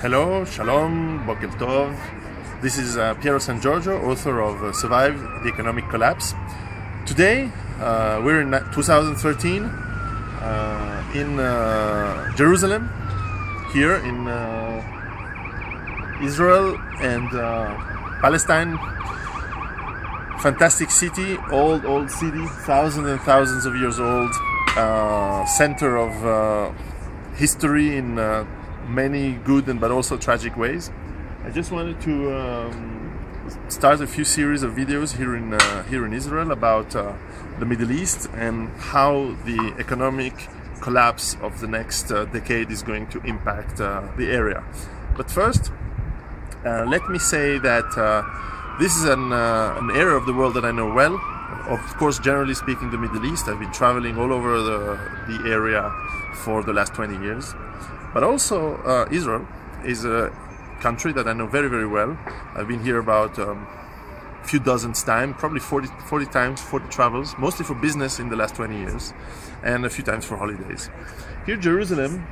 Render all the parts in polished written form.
Hello, shalom, boker tov. This is Piero Giorgio, author of Survive the Economic Collapse. Today, we're in 2013 in Jerusalem, here in Israel and Palestine. Fantastic city, old city, thousands and thousands of years old, center of history in many good but also tragic ways. I just wanted to start a few series of videos here in Israel about the Middle East and how the economic collapse of the next decade is going to impact the area. But first, let me say that this is an area of the world that I know well. Of course, generally speaking, the Middle East. I've been traveling all over the area for the last 20 years. But also, Israel is a country that I know very, very well. I've been here about a few dozens times, probably 40 times, 40 travels, mostly for business in the last 20 years, and a few times for holidays. Here in Jerusalem,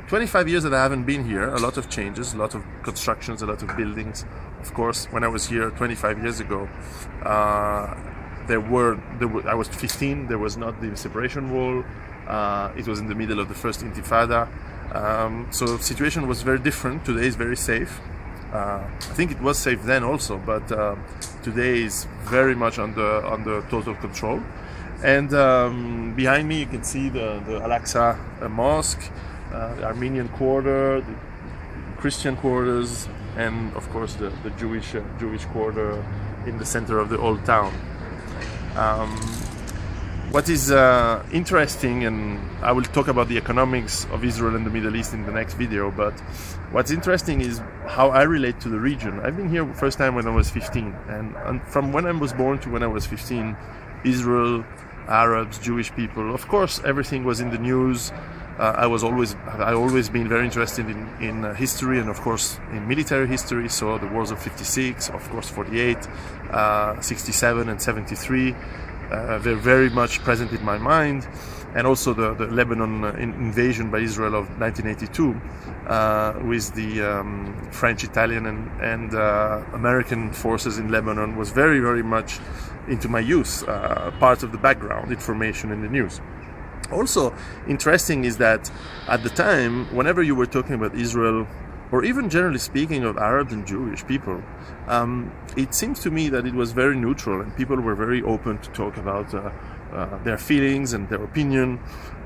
25 years that I haven't been here, a lot of changes, a lot of constructions, a lot of buildings. Of course, when I was here 25 years ago, I was 15, there was not the separation wall. It was in the middle of the first Intifada, so the situation was very different. Today is very safe. I think it was safe then also, but today is very much under total control. And behind me you can see the Al-Aqsa Mosque, the Armenian quarter, the Christian quarters, and of course the Jewish quarter in the center of the old town. What is interesting, and I will talk about the economics of Israel and the Middle East in the next video, but what's interesting is how I relate to the region. I've been here first time when I was 15, and from when I was born to when I was 15, Israel, Arabs, Jewish people, of course everything was in the news. I've always been very interested in history and of course in military history, so the wars of 56, of course 48, 67 and 73. They're very much present in my mind, and also the Lebanon invasion by Israel of 1982 with the French, Italian and American forces in Lebanon was very, very much into my youth, part of the background information in the news. Also interesting is that at the time, whenever you were talking about Israel, or even generally speaking of Arabs and Jewish people, it seems to me that it was very neutral and people were very open to talk about their feelings and their opinion,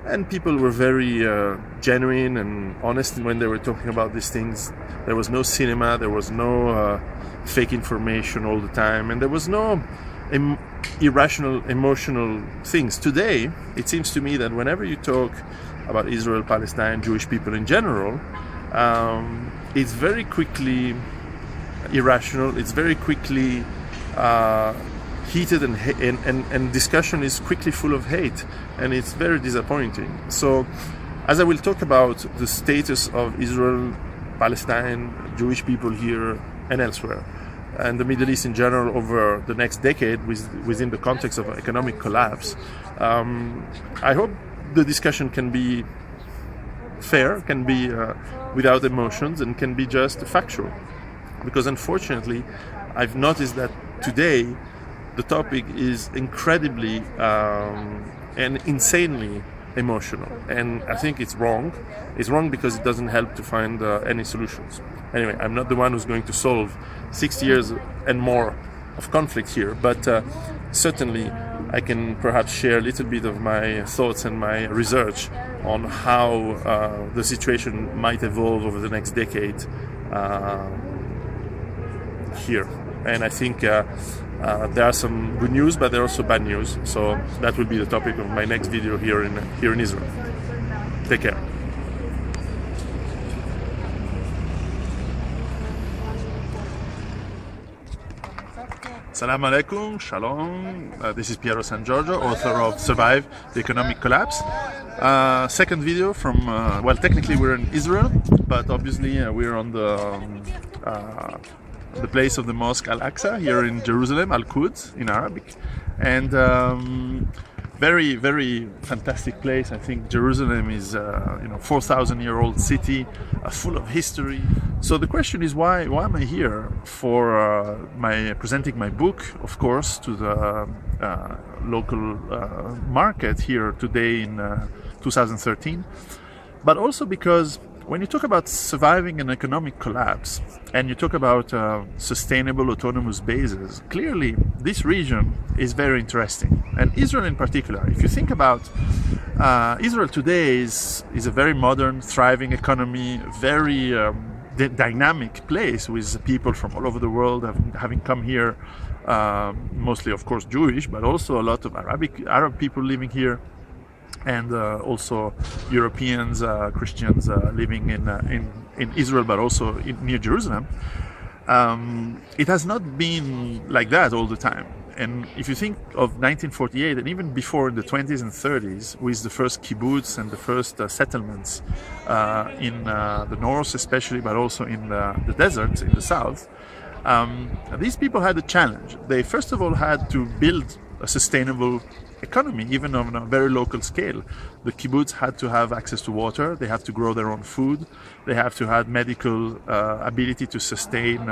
and people were very genuine and honest when they were talking about these things. There was no cinema, there was no fake information all the time, and there was no irrational emotional things. Today, it seems to me that whenever you talk about Israel, Palestine, Jewish people in general, it's very quickly irrational, it's very quickly heated, and discussion is quickly full of hate, and it's very disappointing. So as I will talk about the status of Israel, Palestine, Jewish people here and elsewhere, and the Middle East in general over the next decade within the context of economic collapse, I hope the discussion can be fair, can be without emotions, and can be just factual. Because unfortunately, I've noticed that today the topic is incredibly and insanely emotional, and I think it's wrong. It's wrong because it doesn't help to find any solutions. Anyway, I'm not the one who's going to solve 60 years and more of conflict here, but certainly I can perhaps share a little bit of my thoughts and my research on how the situation might evolve over the next decade here. And I think there are some good news, but there are also bad news. So that will be the topic of my next video here in Israel. Take care. Assalamu alaikum, shalom. This is Piero Giorgio, author of Survive the Economic Collapse. Second video from, well, technically we're in Israel, but obviously we're on the place of the mosque Al-Aqsa here in Jerusalem, Al-Quds in Arabic. And very, very fantastic place. I think Jerusalem is, 4,000-year-old city, full of history. So the question is, why am I here? For presenting my book, of course, to the local market here today in 2013, but also because when you talk about surviving an economic collapse and you talk about sustainable autonomous bases, clearly this region is very interesting. And Israel in particular, if you think about Israel today is a very modern, thriving economy, very dynamic place with people from all over the world having come here, mostly of course Jewish, but also a lot of Arab people living here. And also Europeans, Christians living in Israel, but also near Jerusalem. It has not been like that all the time. And if you think of 1948, and even before in the 20s and 30s, with the first kibbutz and the first settlements in the north especially, but also in the deserts in the south, these people had a challenge. They first of all had to build a sustainable economy, even on a very local scale. The kibbutz had to have access to water, they have to grow their own food, they have to have medical ability to sustain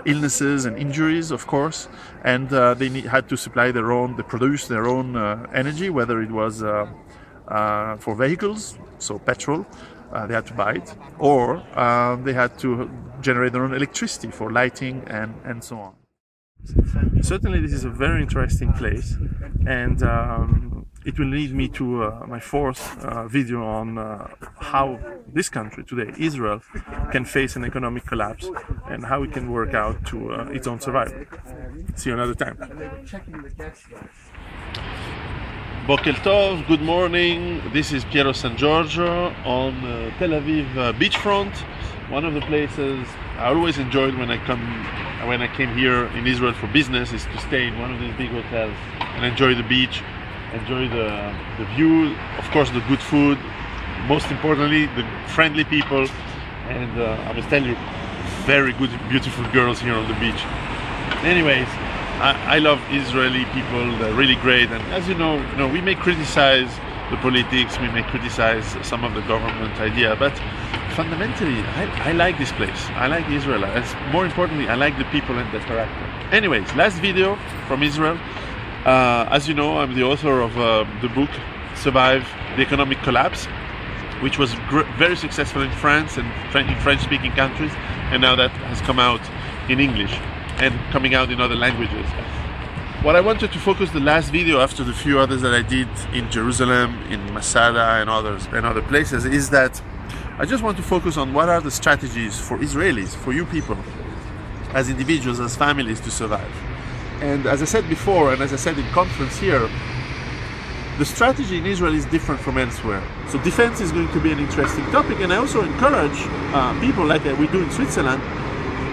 illnesses and injuries, of course, and they had to supply they produce their own energy, whether it was for vehicles, so petrol, they had to buy it, or they had to generate their own electricity for lighting and so on. Certainly this is a very interesting place, and it will lead me to my fourth video on how this country today, Israel, can face an economic collapse and how it can work out to its own survival. See you another time. Boker Tov, good morning. This is Piero San Giorgio on Tel Aviv beachfront. One of the places I always enjoyed when I came here in Israel for business is to stay in one of these big hotels and enjoy the beach, enjoy the view, of course the good food, most importantly the friendly people, and I must tell you, very good, beautiful girls here on the beach. Anyways, I love Israeli people, they're really great, and as you know, we may criticize the politics, we may criticize some of the government idea, but fundamentally, I like this place. I like Israel. More importantly, I like the people and the character. Anyways, last video from Israel. As you know, I'm the author of the book Survive the Economic Collapse, which was very successful in France and in French-speaking countries, and now that has come out in English and coming out in other languages. What I wanted to focus the last video, after the few others that I did in Jerusalem, in Masada and other places, is that I just want to focus on what are the strategies for Israelis, for you people, as individuals, as families, to survive. And as I said before, and as I said in conference here, the strategy in Israel is different from elsewhere. So defense is going to be an interesting topic, and I also encourage people, like we do in Switzerland,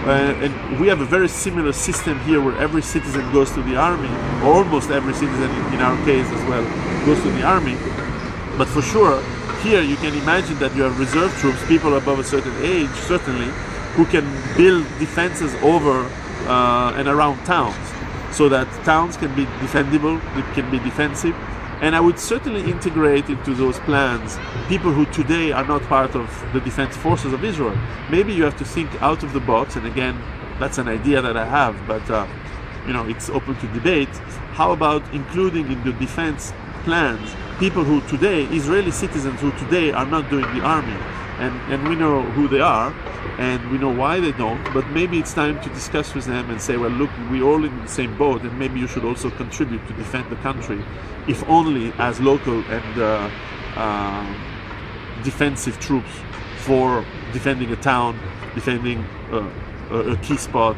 and we have a very similar system here where every citizen goes to the army, or almost every citizen in our case as well, goes to the army. But for sure, here you can imagine that you have reserve troops, people above a certain age, certainly, who can build defenses over and around towns, so that towns can be defendable, it can be defensive. And I would certainly integrate into those plans people who today are not part of the defense forces of Israel. Maybe you have to think out of the box, and again, that's an idea that I have, but it's open to debate. How about including in the defense plans people who today, Israeli citizens who today are not doing the army, and we know who they are, and we know why they don't, but maybe it's time to discuss with them and say, well, look, we're all in the same boat, and maybe you should also contribute to defend the country, if only as local and defensive troops for defending a town, defending a key spot,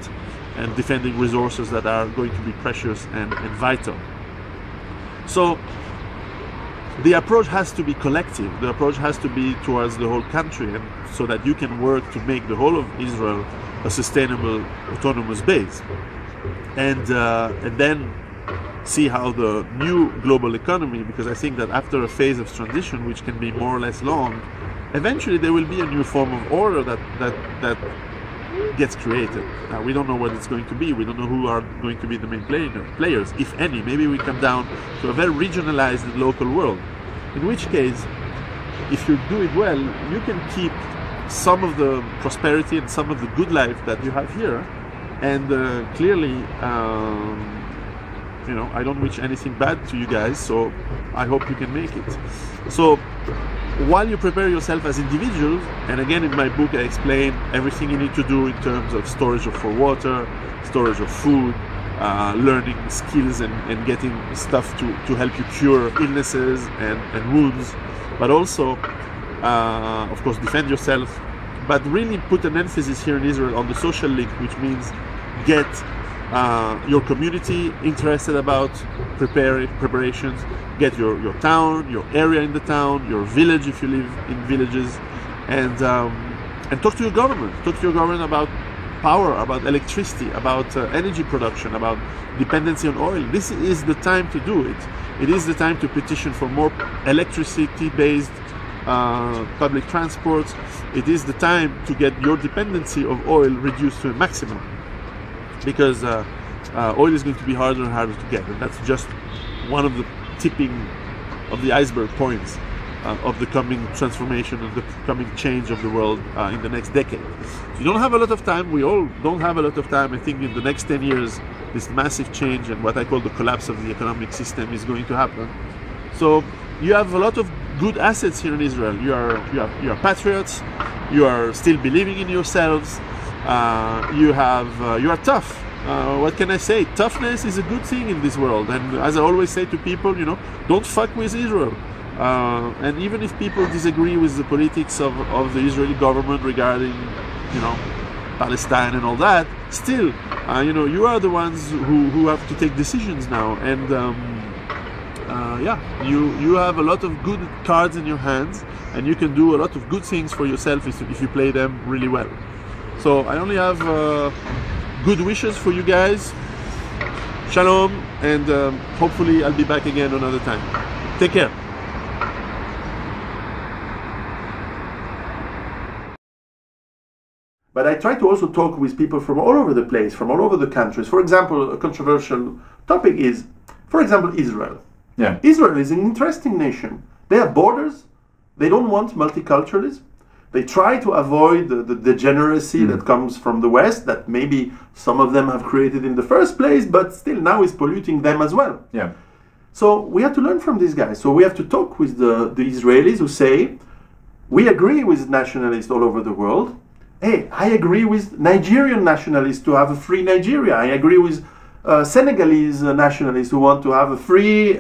and defending resources that are going to be precious and vital. So the approach has to be collective. The approach has to be towards the whole country, and so that you can work to make the whole of Israel a sustainable, autonomous base, and then see how the new global economy, because I think that after a phase of transition, which can be more or less long, eventually there will be a new form of order that gets created. We don't know what it's going to be. We don't know who are going to be the main players, if any. Maybe we come down to a very regionalized local world. In which case, if you do it well, you can keep some of the prosperity and some of the good life that you have here. And clearly, you know, I don't wish anything bad to you guys, so I hope you can make it. So while you prepare yourself as individuals, and again in my book I explain everything you need to do in terms of storage for water, storage of food, learning skills and getting stuff to help you cure illnesses and wounds, but also of course defend yourself, but really put an emphasis here in Israel on the social link, which means get your community interested about preparations, get your town, your area in the town, your village if you live in villages, and talk to your government. Talk to your government about power, about electricity, about energy production, about dependency on oil. This is the time to do it. It is the time to petition for more electricity-based public transport. It is the time to get your dependency of oil reduced to a maximum, because oil is going to be harder and harder to get, and that's just one of the tipping of the iceberg points of the coming transformation, of the coming change of the world in the next decade. So you don't have a lot of time. We all don't have a lot of time. I think in the next 10 years, this massive change and what I call the collapse of the economic system is going to happen. So you have a lot of good assets here in Israel. You are patriots. You are still believing in yourselves. You are tough. What can I say? Toughness is a good thing in this world. And as I always say to people, you know, don't fuck with Israel. And even if people disagree with the politics of the Israeli government regarding, you know, Palestine and all that, still, you know, you are the ones who have to take decisions now. And yeah, you have a lot of good cards in your hands, and you can do a lot of good things for yourself if you play them really well. So I only have good wishes for you guys. Shalom, and hopefully I'll be back again another time. Take care. But I try to also talk with people from all over the place, from all over the countries. For example, a controversial topic is, for example, Israel. Yeah. Israel is an interesting nation. They have borders. They don't want multiculturalism. They try to avoid the degeneracy that comes from the West, that maybe some of them have created in the first place, but still now is polluting them as well. Yeah. So we have to learn from these guys. So we have to talk with the Israelis who say, we agree with nationalists all over the world. Hey, I agree with Nigerian nationalists to have a free Nigeria. I agree with Senegalese nationalists who want to have a free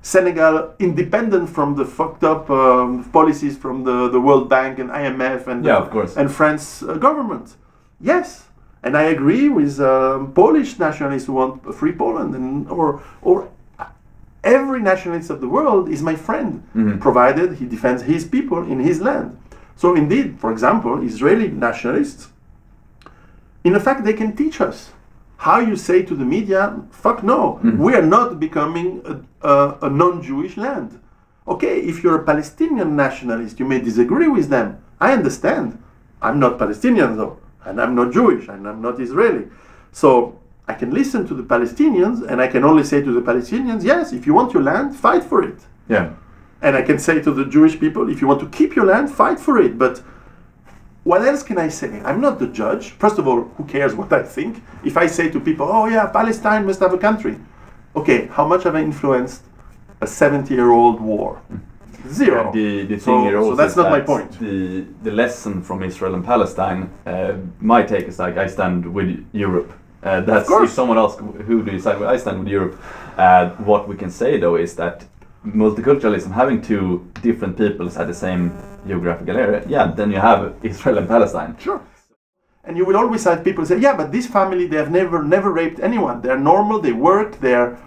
Senegal, independent from the fucked up policies from the World Bank and IMF and of course, and France government. Yes, and I agree with Polish nationalists who want a free Poland, and or every nationalist of the world is my friend, provided he defends his people in his land. So indeed, for example, Israeli nationalists, in fact, they can teach us how you say to the media, fuck no, we are not becoming a non-Jewish land. Okay, if you're a Palestinian nationalist, you may disagree with them. I understand. I'm not Palestinian though, and I'm not Jewish, and I'm not Israeli. So I can listen to the Palestinians, and I can only say to the Palestinians, yes, if you want your land, fight for it. Yeah. And I can say to the Jewish people, if you want to keep your land, fight for it. But what else can I say? I'm not the judge. First of all, who cares what I think? If I say to people, oh yeah, Palestine must have a country. Okay, how much have I influenced a 70-year-old war? Zero. Yeah, the thing here also so that's not my point. The lesson from Israel and Palestine, my take is like, I stand with Europe. That's if someone else who do you stand with, I stand with Europe. What we can say though is that multiculturalism, having two different peoples at the same geographical area, yeah, then you have Israel and Palestine. Sure. And you will always have people say, yeah, but this family, they have never raped anyone. They're normal, they work, they're...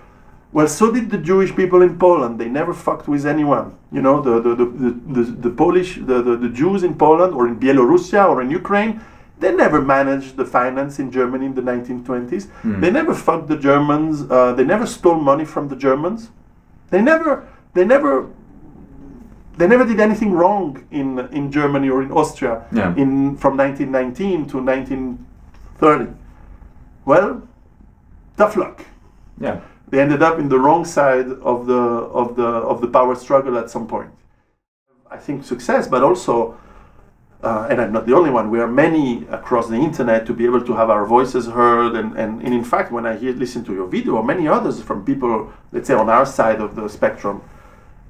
Well, so did the Jewish people in Poland. They never fucked with anyone. You know, the Polish, the Jews in Poland or in Belarusia or in Ukraine, they never managed the finance in Germany in the 1920s. They never fucked the Germans. They never stole money from the Germans. They never they never did anything wrong in Germany or in Austria from 1919 to 1930. Well, tough luck. Yeah. They ended up in the wrong side of the power struggle at some point. I think success, but also, and I'm not the only one, we are many across the internet to be able to have our voices heard, and in fact, when I listen to your video, or many others from people, let's say on our side of the spectrum,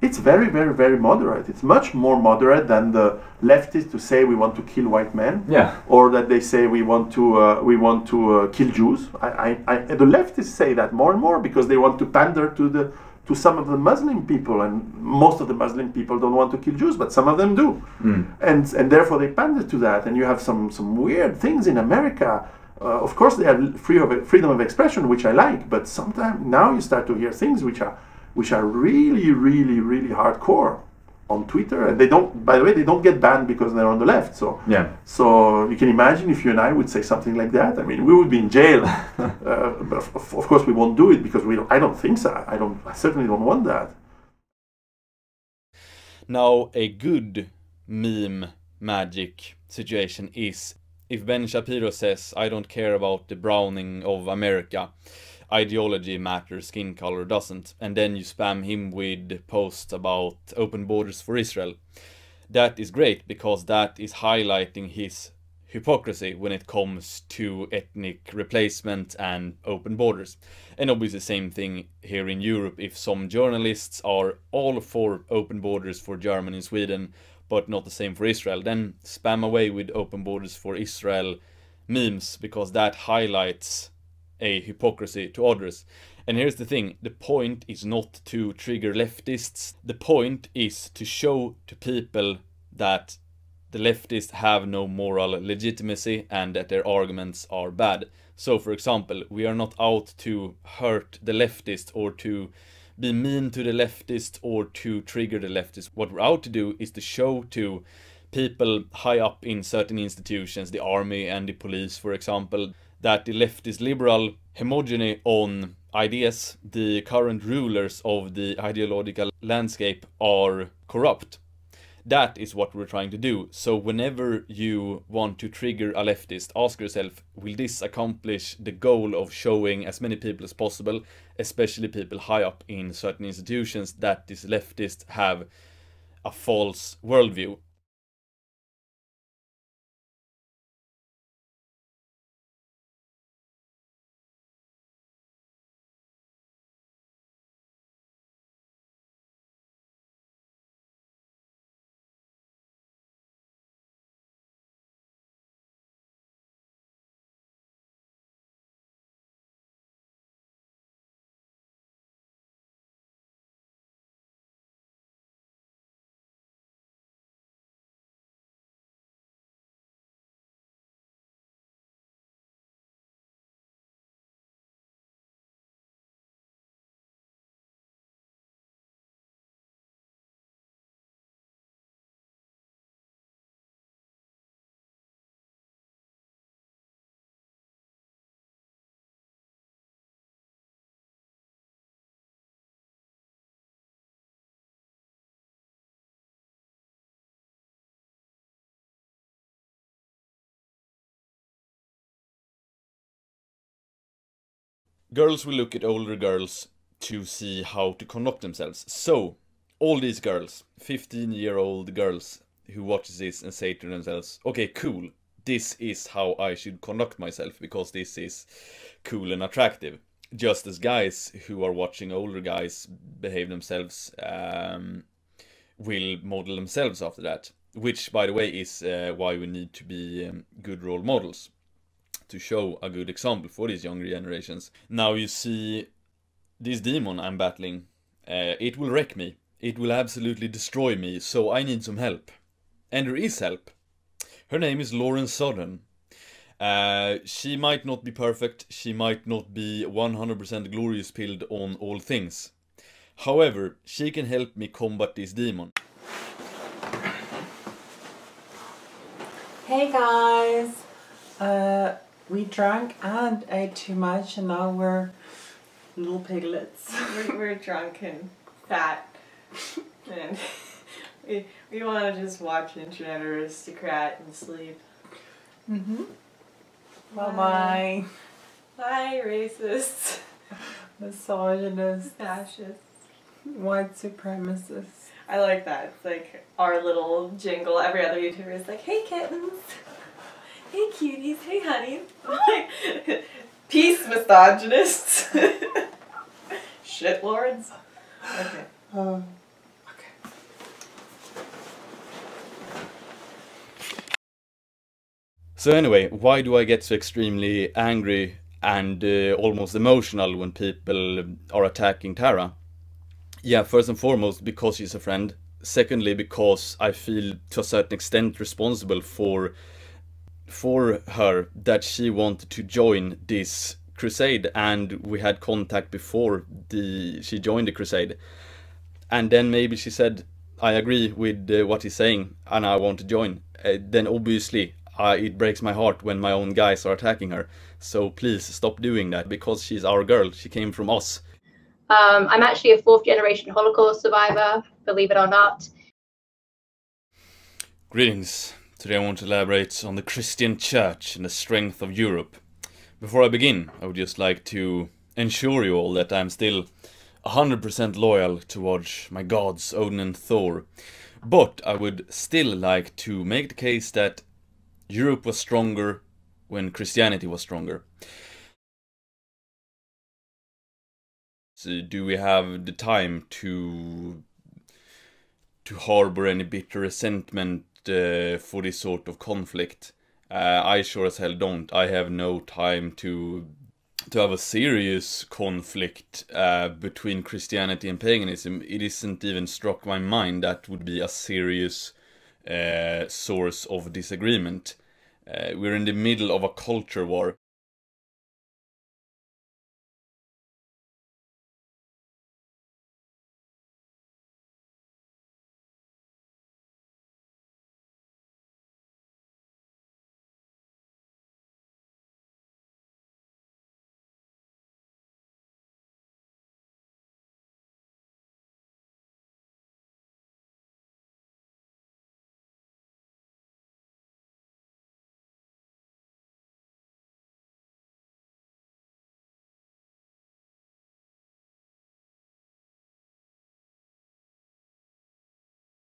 it's very, very, very moderate. It's much more moderate than the leftists who say we want to kill white men, or that they say we want to kill Jews. The leftists say that more and more because they want to pander to some of the Muslim people, and most of the Muslim people don't want to kill Jews, but some of them do, and therefore they pander to that. And you have some weird things in America. Of course, they have freedom of expression, which I like, but sometimes now you start to hear things which are really, really, really hardcore on Twitter, and they don't. By the way, they don't get banned because they're on the left. So So you can imagine if you and I would say something like that. I mean, we would be in jail. But of course, we won't do it because I don't think so. I certainly don't want that. Now, a good meme magic situation is if Ben Shapiro says, "I don't care about the browning of America. Ideology matters, skin color doesn't," and then you spam him with posts about open borders for Israel. That is great because that is highlighting his hypocrisy when it comes to ethnic replacement and open borders. And obviously same thing here in Europe. If some journalists are all for open borders for Germany and Sweden but not the same for Israel, then spam away with open borders for Israel memes, because that highlights a hypocrisy to others. And here's the thing, the point is not to trigger leftists. The point is to show to people that the leftists have no moral legitimacy and that their arguments are bad. So for example, we are not out to hurt the leftists or to be mean to the leftists or to trigger the leftists. What we're out to do is to show to people high up in certain institutions, the army and the police for example, that the leftist liberal homogeny on ideas, the current rulers of the ideological landscape, are corrupt. That is what we're trying to do. So whenever you want to trigger a leftist, ask yourself, will this accomplish the goal of showing as many people as possible, especially people high up in certain institutions, that these leftists have a false worldview? Girls will look at older girls to see how to conduct themselves. So, all these girls, 15-year-old girls who watch this and say to themselves, okay, cool, this is how I should conduct myself because this is cool and attractive. Just as guys who are watching older guys behave themselves will model themselves after that. Which, by the way, is why we need to be good role models, to show a good example for these younger generations. Now you see this demon I'm battling, it will wreck me, it will absolutely destroy me, so I need some help. And there is help. Her name is Lauren Southern. She might not be perfect, she might not be 100% glorious pilled on all things. However, she can help me combat this demon. Hey guys! We drank and ate too much and now we're little piglets. We're drunk and fat and We want to just watch Internet Aristocrat and sleep. Mm-hmm. Bye-bye. Bye, racists. Misogynists. Fascists. White supremacists. I like that. It's like our little jingle. Every other YouTuber is like, hey kittens. Hey cuties. Hey honey. Peace, misogynists. Shitlords. Okay. So anyway, why do I get so extremely angry and almost emotional when people are attacking Tara? Yeah, first and foremost, because she's a friend. Secondly, because I feel to a certain extent responsible for her, that she wanted to join this crusade, and we had contact before she joined the crusade. And then maybe she said, I agree with what he's saying and I want to join. Then obviously it breaks my heart when my own guys are attacking her. So please stop doing that, because she's our girl. She came from us. I'm actually a 4th generation Holocaust survivor, believe it or not. Greetings. Today I want to elaborate on the Christian Church and the strength of Europe. Before I begin, I would just like to ensure you all that I'm still 100% loyal towards my gods Odin and Thor. But I would still like to make the case that Europe was stronger when Christianity was stronger. So do we have the time to harbor any bitter resentment for this sort of conflict? I sure as hell don't. I have no time to have a serious conflict between Christianity and paganism. It isn't even struck my mind that would be a serious source of disagreement. We're in the middle of a culture war.